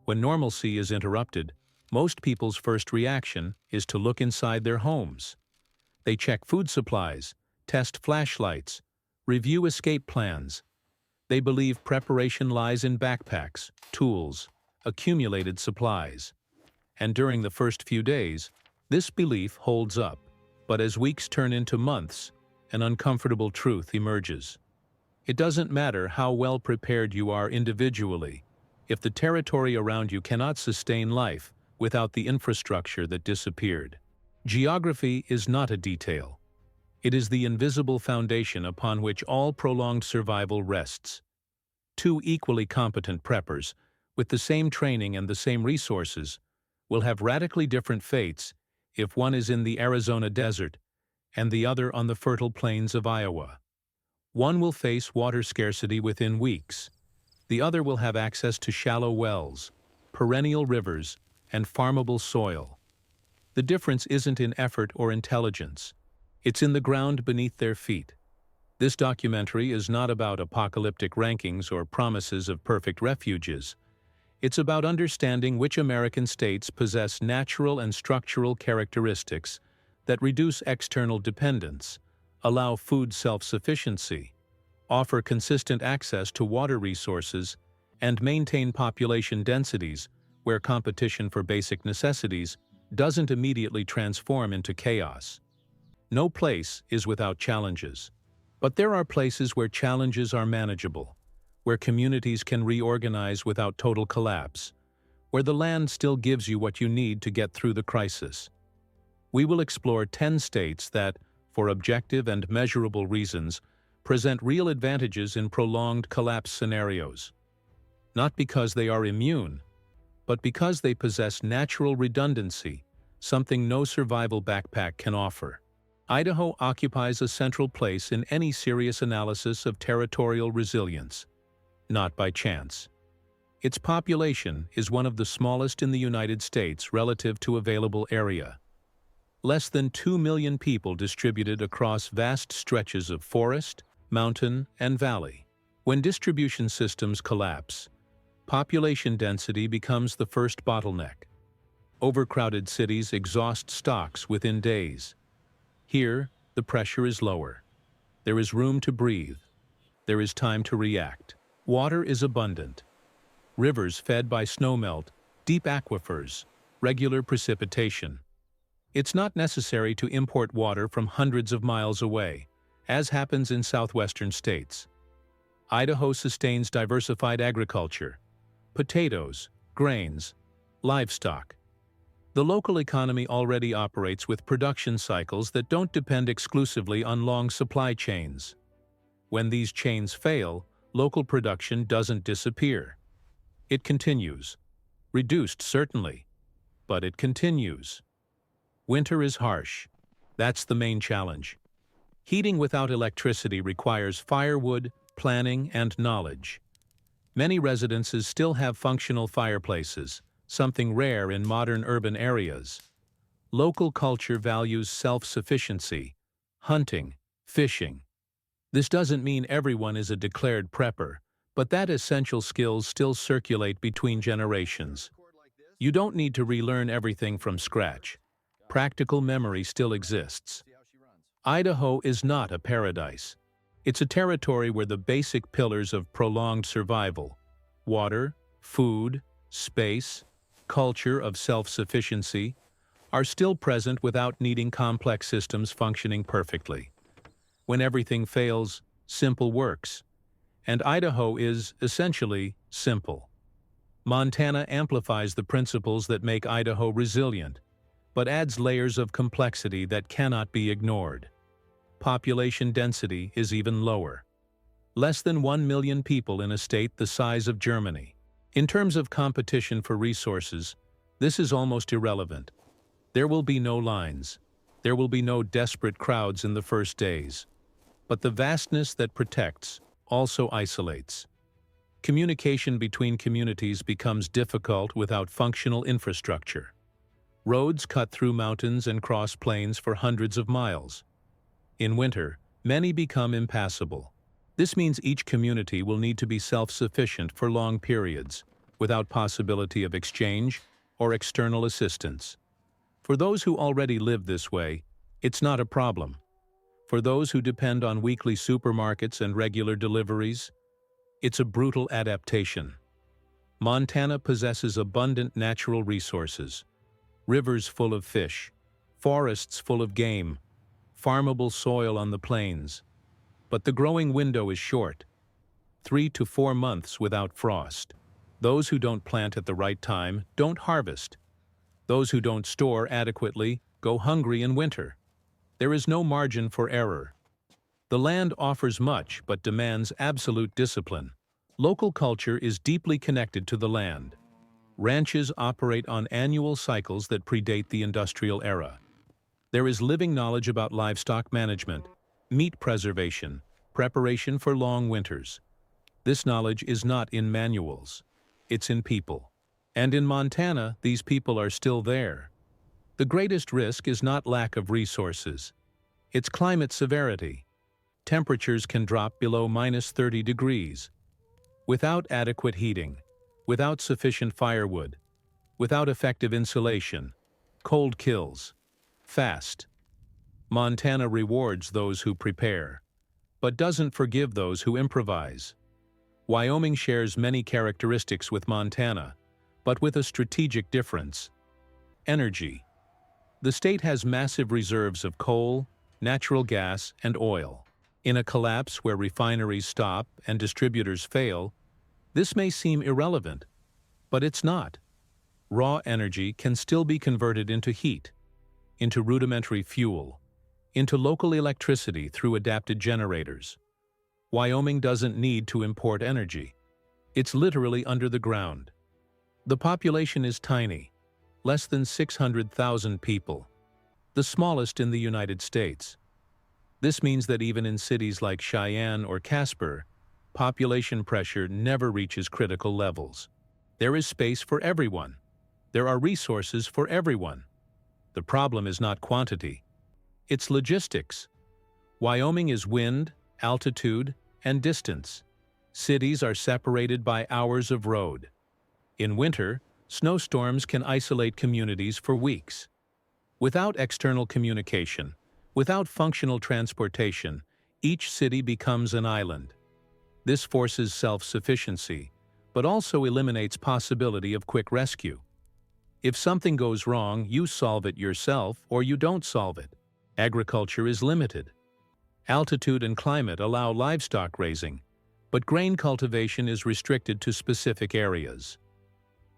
When normalcy is interrupted, most people's first reaction is to look inside their homes. They check food supplies, test flashlights, review escape plans. They believe preparation lies in backpacks, tools, accumulated supplies. And during the first few days, this belief holds up. But as weeks turn into months, an uncomfortable truth emerges. It doesn't matter how well prepared you are individually, if the territory around you cannot sustain life without the infrastructure that disappeared. Geography is not a detail. It is the invisible foundation upon which all prolonged survival rests. Two equally competent preppers, with the same training and the same resources, will have radically different fates if one is in the Arizona desert and the other on the fertile plains of Iowa. One will face water scarcity within weeks. The other will have access to shallow wells, perennial rivers, and farmable soil. The difference isn't in effort or intelligence. It's in the ground beneath their feet. This documentary is not about apocalyptic rankings or promises of perfect refuges. It's about understanding which American states possess natural and structural characteristics that reduce external dependence, allow food self-sufficiency, offer consistent access to water resources, and maintain population densities where competition for basic necessities doesn't immediately transform into chaos. No place is without challenges. But there are places where challenges are manageable, where communities can reorganize without total collapse, where the land still gives you what you need to get through the crisis. We will explore 10 states that, for objective and measurable reasons, present real advantages in prolonged collapse scenarios. Not because they are immune, but because they possess natural redundancy, something no survival backpack can offer. Idaho occupies a central place in any serious analysis of territorial resilience, not by chance. Its population is one of the smallest in the United States relative to available area. Less than 2 million people distributed across vast stretches of forest, mountain, and valley. When distribution systems collapse, population density becomes the first bottleneck. Overcrowded cities exhaust stocks within days. Here, the pressure is lower. There is room to breathe. There is time to react. Water is abundant. Rivers fed by snowmelt, deep aquifers, regular precipitation. It's not necessary to import water from hundreds of miles away, as happens in southwestern states. Idaho sustains diversified agriculture, potatoes, grains, livestock. The local economy already operates with production cycles that don't depend exclusively on long supply chains. When these chains fail, local production doesn't disappear. It continues. Reduced, certainly, but it continues. Winter is harsh. That's the main challenge. Heating without electricity requires firewood, planning, and knowledge. Many residences still have functional fireplaces, something rare in modern urban areas. Local culture values self-sufficiency, hunting, fishing. This doesn't mean everyone is a declared prepper, but that essential skills still circulate between generations. You don't need to relearn everything from scratch. Practical memory still exists. Idaho is not a paradise. It's a territory where the basic pillars of prolonged survival — water, food, space, culture of self-sufficiency — are still present without needing complex systems functioning perfectly. When everything fails, simple works. And Idaho is, essentially, simple. Montana amplifies the principles that make Idaho resilient, but adds layers of complexity that cannot be ignored. Population density is even lower. Less than 1 million people in a state the size of Germany. In terms of competition for resources, this is almost irrelevant. There will be no lines. There will be no desperate crowds in the first days. But the vastness that protects also isolates. Communication between communities becomes difficult without functional infrastructure. Roads cut through mountains and cross plains for hundreds of miles. In winter, many become impassable. This means each community will need to be self-sufficient for long periods, without possibility of exchange or external assistance. For those who already live this way, it's not a problem. For those who depend on weekly supermarkets and regular deliveries, it's a brutal adaptation. Montana possesses abundant natural resources, rivers full of fish, forests full of game, farmable soil on the plains. But the growing window is short, 3 to 4 months without frost. Those who don't plant at the right time don't harvest. Those who don't store adequately go hungry in winter. There is no margin for error. The land offers much but demands absolute discipline. Local culture is deeply connected to the land. Ranches operate on annual cycles that predate the industrial era. There is living knowledge about livestock management, meat preservation, preparation for long winters. This knowledge is not in manuals. It's in people. And in Montana, these people are still there. The greatest risk is not lack of resources. It's climate severity. Temperatures can drop below -30 degrees. Without adequate heating, without sufficient firewood, without effective insulation, cold kills. Fast. Montana rewards those who prepare, but doesn't forgive those who improvise. Wyoming shares many characteristics with Montana, but with a strategic difference. Energy. The state has massive reserves of coal, natural gas, and oil. In a collapse where refineries stop and distributors fail, this may seem irrelevant, but it's not. Raw energy can still be converted into heat, into rudimentary fuel, into local electricity through adapted generators. Wyoming doesn't need to import energy. It's literally under the ground. The population is tiny, less than 600,000 people, the smallest in the United States. This means that even in cities like Cheyenne or Casper, population pressure never reaches critical levels. There is space for everyone. There are resources for everyone. The problem is not quantity. It's logistics. Wyoming is wind, altitude, and distance. Cities are separated by hours of road. In winter, snowstorms can isolate communities for weeks. Without external communication, without functional transportation, each city becomes an island. This forces self-sufficiency, but also eliminates possibility of quick rescue. If something goes wrong, you solve it yourself or you don't solve it. Agriculture is limited. Altitude and climate allow livestock raising, but grain cultivation is restricted to specific areas.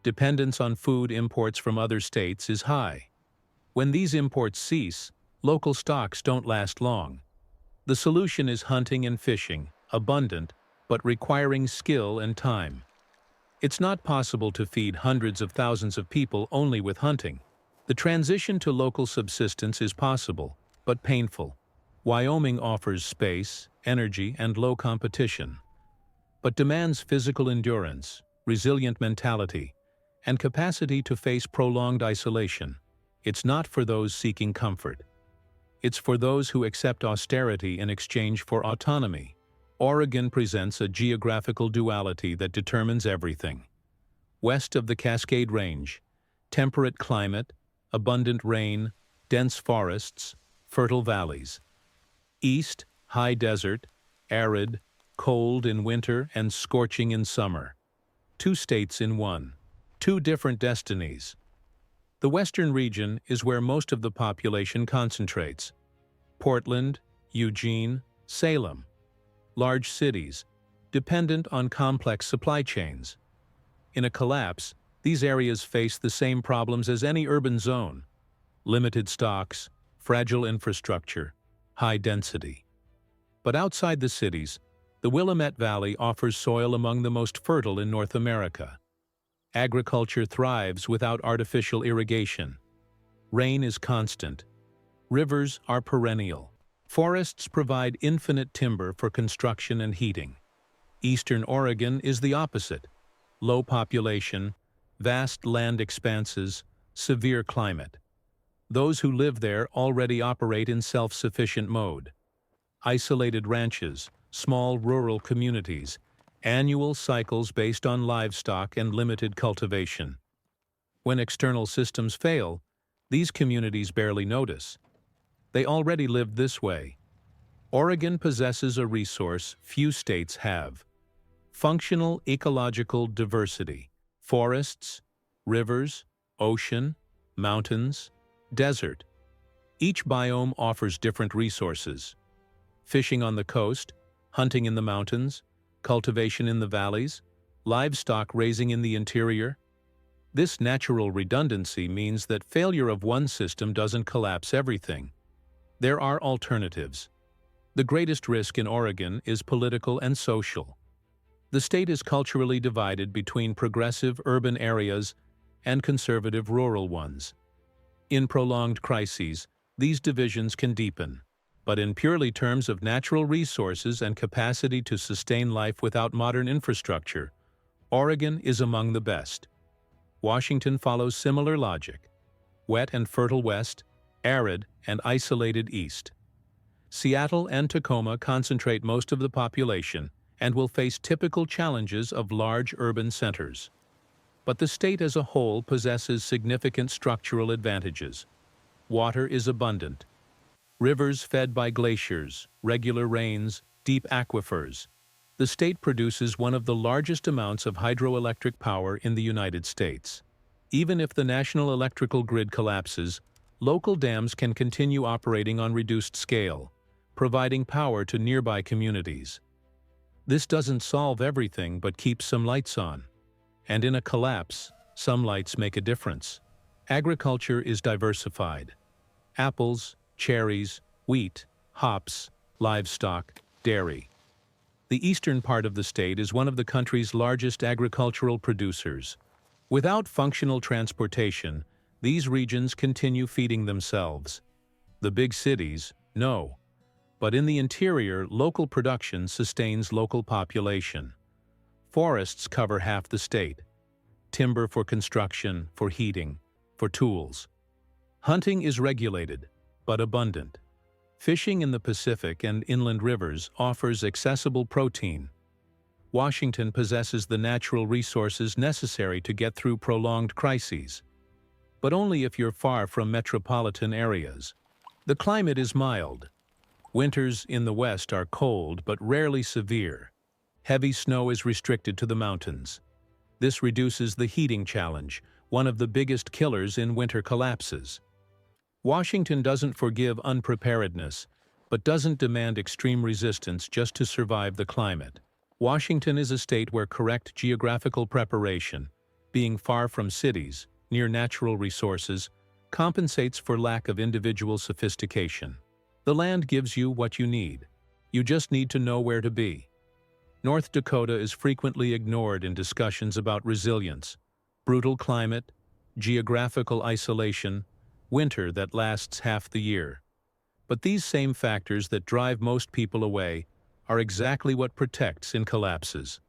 Dependence on food imports from other states is high. When these imports cease, local stocks don't last long. The solution is hunting and fishing, abundant, but requiring skill and time. It's not possible to feed hundreds of thousands of people only with hunting. The transition to local subsistence is possible, but painful. Wyoming offers space, energy, and low competition, but demands physical endurance, resilient mentality, and capacity to face prolonged isolation. It's not for those seeking comfort. It's for those who accept austerity in exchange for autonomy. Oregon presents a geographical duality that determines everything. West of the Cascade Range, temperate climate, abundant rain, dense forests, fertile valleys. East, high desert, arid, cold in winter and scorching in summer. 2 states in one. 2 different destinies. The western region is where most of the population concentrates. Portland, Eugene, Salem. Large cities, dependent on complex supply chains. In a collapse, these areas face the same problems as any urban zone: limited stocks, fragile infrastructure, high density. But outside the cities, the Willamette Valley offers soil among the most fertile in North America. Agriculture thrives without artificial irrigation. Rain is constant. Rivers are perennial. Forests provide infinite timber for construction and heating. Eastern Oregon is the opposite: low population, vast land expanses, severe climate. Those who live there already operate in self-sufficient mode. Isolated ranches, small rural communities, Annual cycles based on livestock and limited cultivation. When external systems fail, these communities barely notice. They already lived this way. Oregon possesses a resource few states have: functional ecological diversity. Forests, rivers, ocean, mountains, desert. Each biome offers different resources. Fishing on the coast, hunting in the mountains, cultivation in the valleys, livestock raising in the interior. This natural redundancy means that failure of one system doesn't collapse everything. There are alternatives. The greatest risk in Oregon is political and social. The state is culturally divided between progressive urban areas and conservative rural ones. In prolonged crises, these divisions can deepen. But in purely terms of natural resources and capacity to sustain life without modern infrastructure, Oregon is among the best. Washington follows similar logic: wet and fertile west, arid and isolated east. Seattle and Tacoma concentrate most of the population and will face typical challenges of large urban centers. But the state as a whole possesses significant structural advantages. Water is abundant. Rivers fed by glaciers, regular rains, deep aquifers. The state produces one of the largest amounts of hydroelectric power in the United States. Even if the national electrical grid collapses, local dams can continue operating on reduced scale, providing power to nearby communities. This doesn't solve everything but keeps some lights on. And in a collapse, some lights make a difference. Agriculture is diversified. Apples, cherries, wheat, hops, livestock, dairy. The eastern part of the state is one of the country's largest agricultural producers. Without functional transportation, these regions continue feeding themselves. The big cities, no. But in the interior, local production sustains local population. Forests cover half the state. Timber for construction, for heating, for tools. Hunting is regulated, but abundant. Fishing in the Pacific and inland rivers offers accessible protein. Washington possesses the natural resources necessary to get through prolonged crises. But only if you're far from metropolitan areas. The climate is mild. Winters in the west are cold but rarely severe. Heavy snow is restricted to the mountains. This reduces the heating challenge, one of the biggest killers in winter collapses. Washington doesn't forgive unpreparedness, but doesn't demand extreme resistance just to survive the climate. Washington is a state where correct geographical preparation, being far from cities, near natural resources, compensates for lack of individual sophistication. The land gives you what you need. You just need to know where to be. North Dakota is frequently ignored in discussions about resilience: brutal climate, geographical isolation, winter that lasts half the year. But these same factors that drive most people away are exactly what protects in collapses.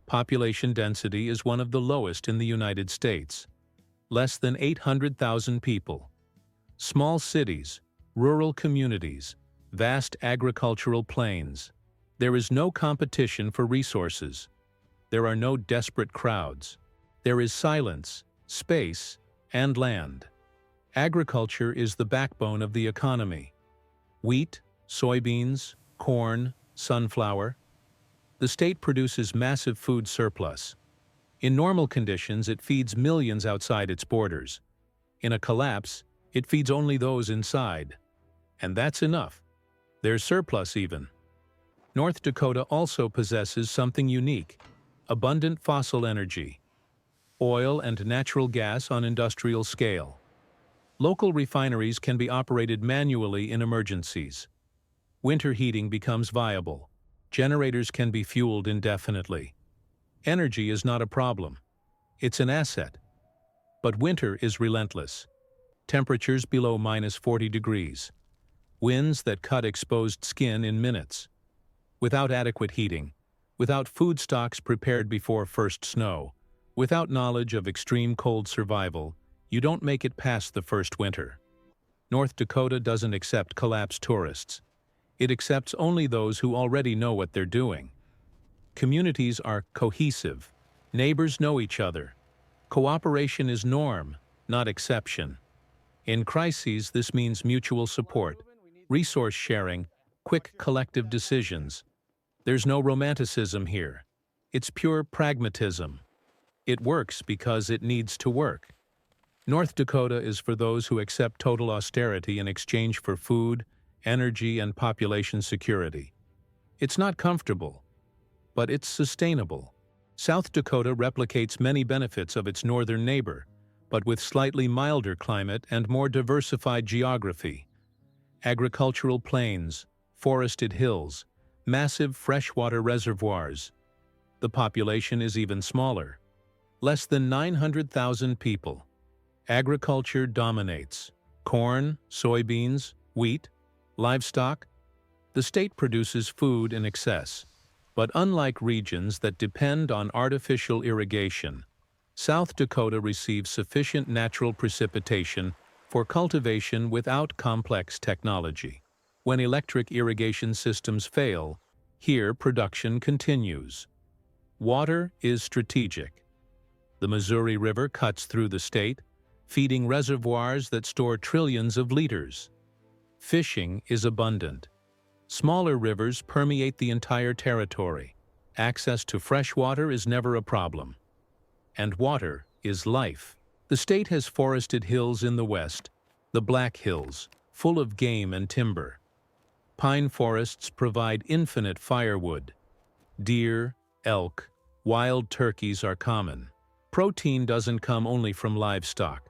Population density is one of the lowest in the United States. Less than 800,000 people. Small cities, rural communities, vast agricultural plains. There is no competition for resources. There are no desperate crowds. There is silence, space, and land. Agriculture is the backbone of the economy. Wheat, soybeans, corn, sunflower. The state produces massive food surplus. In normal conditions, it feeds millions outside its borders. In a collapse, it feeds only those inside. And that's enough. There's surplus even. North Dakota also possesses something unique: abundant fossil energy. Oil and natural gas on industrial scale. Local refineries can be operated manually in emergencies. Winter heating becomes viable. Generators can be fueled indefinitely. Energy is not a problem. It's an asset. But winter is relentless. Temperatures below -40 degrees. Winds that cut exposed skin in minutes. Without adequate heating, without food stocks prepared before first snow, without knowledge of extreme cold survival, you don't make it past the first winter. North Dakota doesn't accept collapsed tourists. It accepts only those who already know what they're doing. Communities are cohesive. Neighbors know each other. Cooperation is norm, not exception. In crises, this means mutual support, resource sharing, quick collective decisions. There's no romanticism here. It's pure pragmatism. It works because it needs to work. North Dakota is for those who accept total austerity in exchange for food, energy, and population security. It's not comfortable, but it's sustainable. South Dakota replicates many benefits of its northern neighbor, but with slightly milder climate and more diversified geography. Agricultural plains, forested hills, massive freshwater reservoirs. The population is even smaller. Less than 900,000 people. Agriculture dominates. Corn, soybeans, wheat, livestock. The state produces food in excess. But unlike regions that depend on artificial irrigation, South Dakota receives sufficient natural precipitation for cultivation without complex technology. When electric irrigation systems fail, here production continues. Water is strategic. The Missouri River cuts through the state, feeding reservoirs that store trillions of liters. Fishing is abundant. Smaller rivers permeate the entire territory. Access to fresh water is never a problem. And water is life. The state has forested hills in the west, the Black Hills, full of game and timber. Pine forests provide infinite firewood. Deer, elk, wild turkeys are common. Protein doesn't come only from livestock.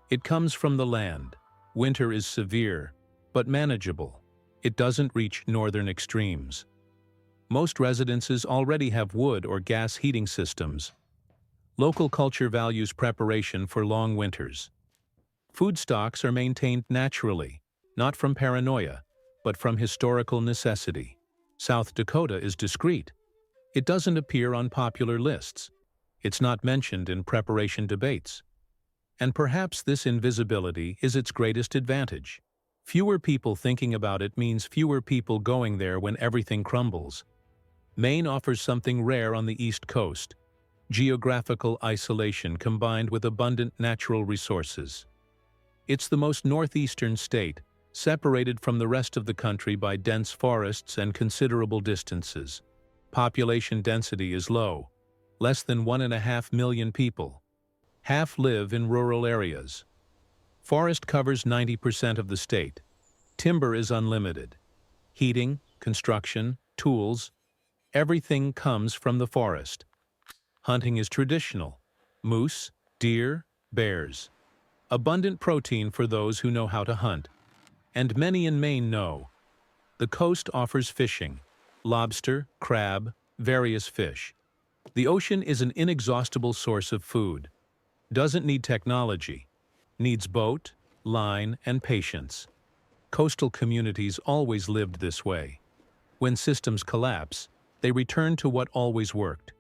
It comes from the land. Winter is severe, but manageable. It doesn't reach northern extremes. Most residences already have wood or gas heating systems. Local culture values preparation for long winters. Food stocks are maintained naturally, not from paranoia, but from historical necessity. South Dakota is discreet. It doesn't appear on popular lists. It's not mentioned in preparation debates. And perhaps this invisibility is its greatest advantage. Fewer people thinking about it means fewer people going there when everything crumbles. Maine offers something rare on the East Coast: geographical isolation combined with abundant natural resources. It's the most northeastern state, separated from the rest of the country by dense forests and considerable distances. Population density is low, less than 1.5 million people. Half live in rural areas. Forest covers 90% of the state. Timber is unlimited. Heating, construction, tools, everything comes from the forest. Hunting is traditional. Moose, deer, bears. Abundant protein for those who know how to hunt. And many in Maine know. The coast offers fishing, lobster, crab, various fish. The ocean is an inexhaustible source of food. Doesn't need technology. Needs boat, line, and patience. Coastal communities always lived this way. When systems collapse, they return to what always worked.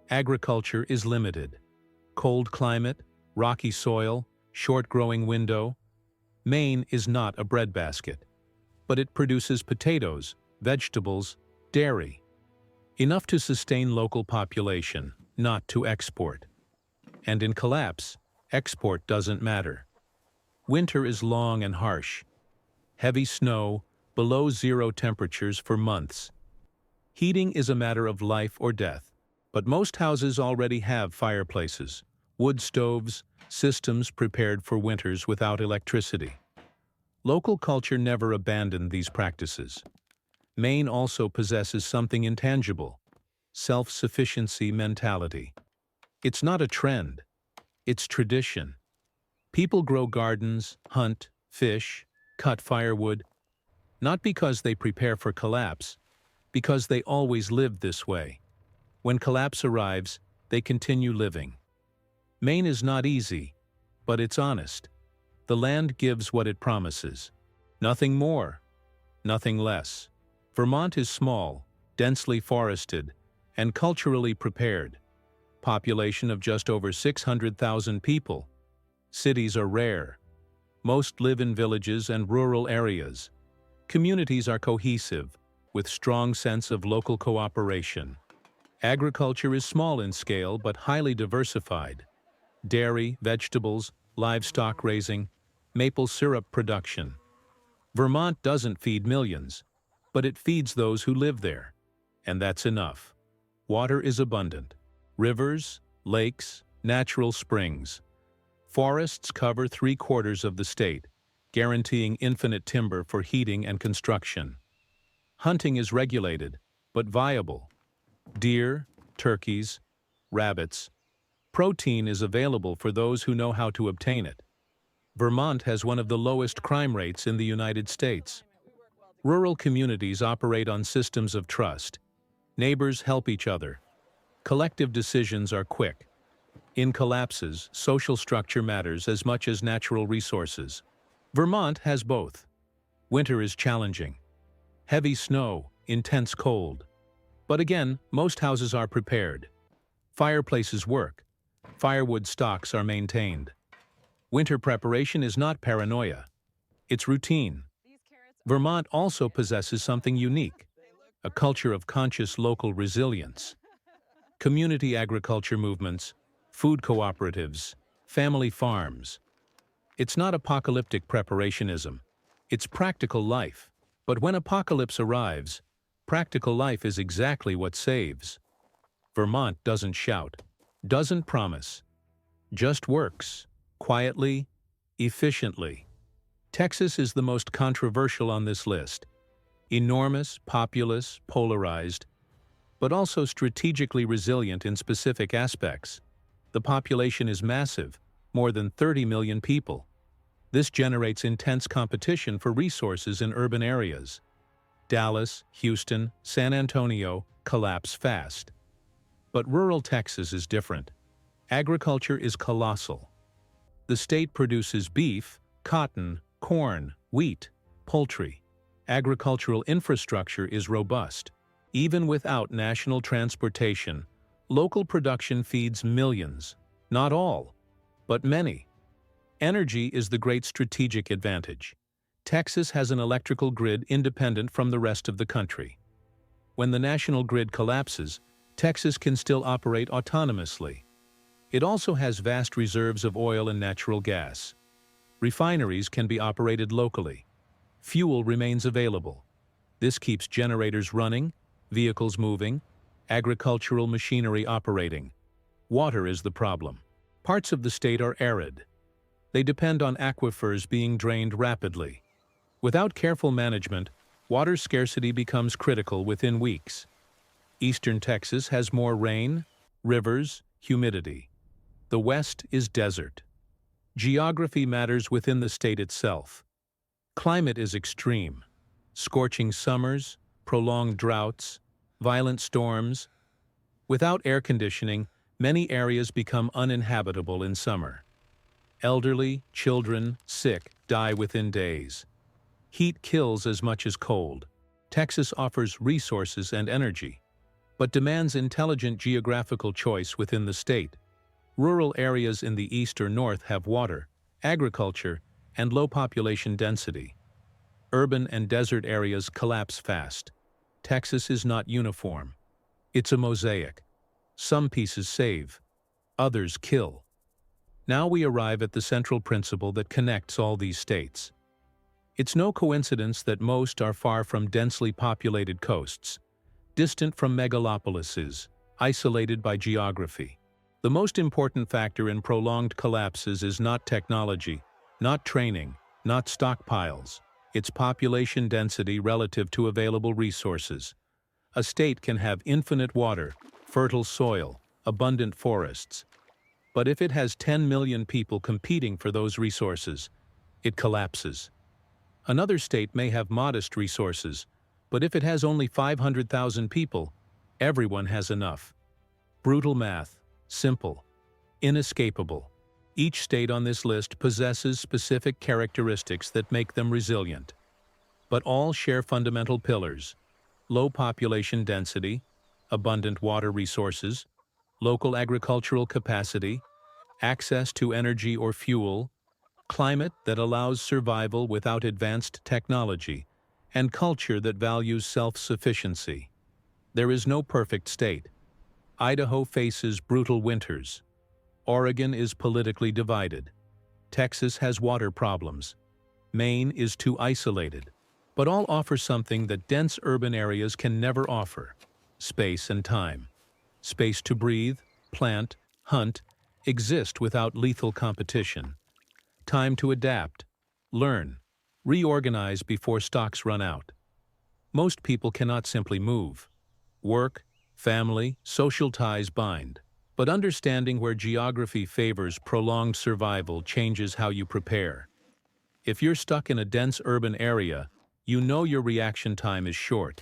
Agriculture is limited. Cold climate, rocky soil, short growing window. Maine is not a breadbasket, but it produces potatoes, vegetables, dairy. Enough to sustain local population, not to export. And in collapse, export doesn't matter. Winter is long and harsh. Heavy snow, below zero temperatures for months. Heating is a matter of life or death, but most houses already have fireplaces, wood stoves, systems prepared for winters without electricity. Local culture never abandoned these practices. Maine also possesses something intangible: self-sufficiency mentality. It's not a trend. It's tradition. People grow gardens, hunt, fish, cut firewood, not because they prepare for collapse, because they always lived this way. When collapse arrives, they continue living. Maine is not easy, but it's honest. The land gives what it promises. Nothing more, nothing less. Vermont is small, densely forested, and culturally prepared. Population of just over 600,000 people. Cities are rare. Most live in villages and rural areas. Communities are cohesive, with strong sense of local cooperation. Agriculture is small in scale but highly diversified. Dairy, vegetables, livestock raising, maple syrup production. Vermont doesn't feed millions, but it feeds those who live there. And that's enough. Water is abundant. Rivers, lakes, natural springs. Forests cover 3/4 of the state, guaranteeing infinite timber for heating and construction. Hunting is regulated, but viable. Deer, turkeys, rabbits. Protein is available for those who know how to obtain it. Vermont has one of the lowest crime rates in the United States. Rural communities operate on systems of trust. Neighbors help each other. Collective decisions are quick. In collapses, social structure matters as much as natural resources. Vermont has both. Winter is challenging. Heavy snow, intense cold. But again, most houses are prepared. Fireplaces work. Firewood stocks are maintained. Winter preparation is not paranoia. It's routine. Vermont also possesses something unique, a culture of conscious local resilience. Community agriculture movements, food cooperatives, family farms. It's not apocalyptic preparationism. It's practical life. But when apocalypse arrives, practical life is exactly what saves. Vermont doesn't shout, doesn't promise, just works, quietly, efficiently. Texas is the most controversial on this list. Enormous, populous, polarized, but also strategically resilient in specific aspects. The population is massive, more than 30 million people. This generates intense competition for resources in urban areas. Dallas, Houston, San Antonio collapse fast. But rural Texas is different. Agriculture is colossal. The state produces beef, cotton, corn, wheat, poultry. Agricultural infrastructure is robust. Even without national transportation, local production feeds millions. Not all, but many. Energy is the great strategic advantage. Texas has an electrical grid independent from the rest of the country. When the national grid collapses, Texas can still operate autonomously. It also has vast reserves of oil and natural gas. Refineries can be operated locally. Fuel remains available. This keeps generators running, vehicles moving, agricultural machinery operating. Water is the problem. Parts of the state are arid. They depend on aquifers being drained rapidly. Without careful management, water scarcity becomes critical within weeks. Eastern Texas has more rain, rivers, humidity. The West is desert. Geography matters within the state itself. Climate is extreme. Scorching summers, prolonged droughts, violent storms. Without air conditioning, many areas become uninhabitable in summer. Elderly, children, sick die within days. Heat kills as much as cold. Texas offers resources and energy, but demands intelligent geographical choice within the state. Rural areas in the east or north have water, agriculture, and low population density. Urban and desert areas collapse fast. Texas is not uniform. It's a mosaic. Some pieces save, others kill. Now we arrive at the central principle that connects all these states. It's no coincidence that most are far from densely populated coasts, distant from megalopolises, isolated by geography. The most important factor in prolonged collapses is not technology, not training, not stockpiles. It's population density relative to available resources. A state can have infinite water, fertile soil, abundant forests. But if it has 10 million people competing for those resources, it collapses. Another state may have modest resources, but if it has only 500,000 people, everyone has enough. Brutal math, simple, inescapable. Each state on this list possesses specific characteristics that make them resilient. But all share fundamental pillars: low population density, abundant water resources, local agricultural capacity, access to energy or fuel, climate that allows survival without advanced technology, and culture that values self-sufficiency. There is no perfect state. Idaho faces brutal winters. Oregon is politically divided. Texas has water problems. Maine is too isolated. But all offer something that dense urban areas can never offer: space and time. Space to breathe, plant, hunt, exist without lethal competition. Time to adapt, learn, reorganize before stocks run out. Most people cannot simply move. Work, family, social ties bind. But understanding where geography favors prolonged survival changes how you prepare. If you're stuck in a dense urban area, you know your reaction time is short.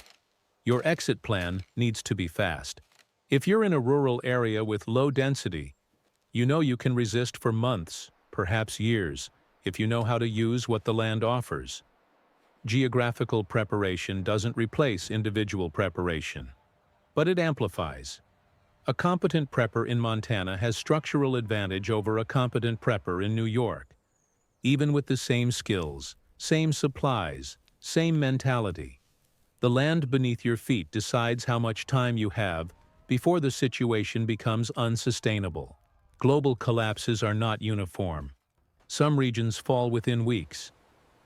Your exit plan needs to be fast. If you're in a rural area with low density, you know you can resist for months, perhaps years, if you know how to use what the land offers. Geographical preparation doesn't replace individual preparation, but it amplifies. A competent prepper in Montana has structural advantage over a competent prepper in New York. Even with the same skills, same supplies, same mentality, the land beneath your feet decides how much time you have before the situation becomes unsustainable. Global collapses are not uniform. Some regions fall within weeks.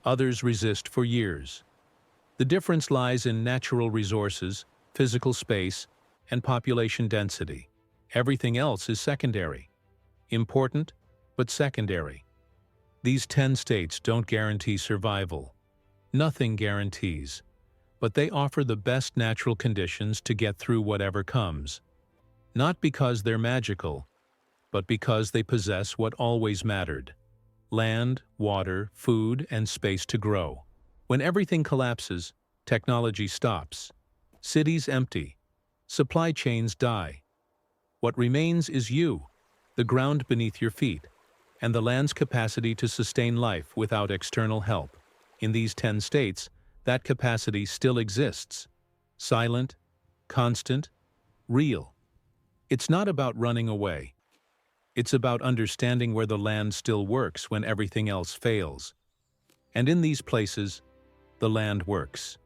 Others resist for years. The difference lies in natural resources, physical space, and population density. Everything else is secondary. Important, but secondary. These 10 states don't guarantee survival. Nothing guarantees. But they offer the best natural conditions to get through whatever comes. Not because they're magical, but because they possess what always mattered: land, water, food, and space to grow. When everything collapses, technology stops. Cities empty. Supply chains die. What remains is you, the ground beneath your feet, and the land's capacity to sustain life without external help. In these 10 states, that capacity still exists. Silent, constant, real. It's not about running away. It's about understanding where the land still works when everything else fails. And in these places, the land works.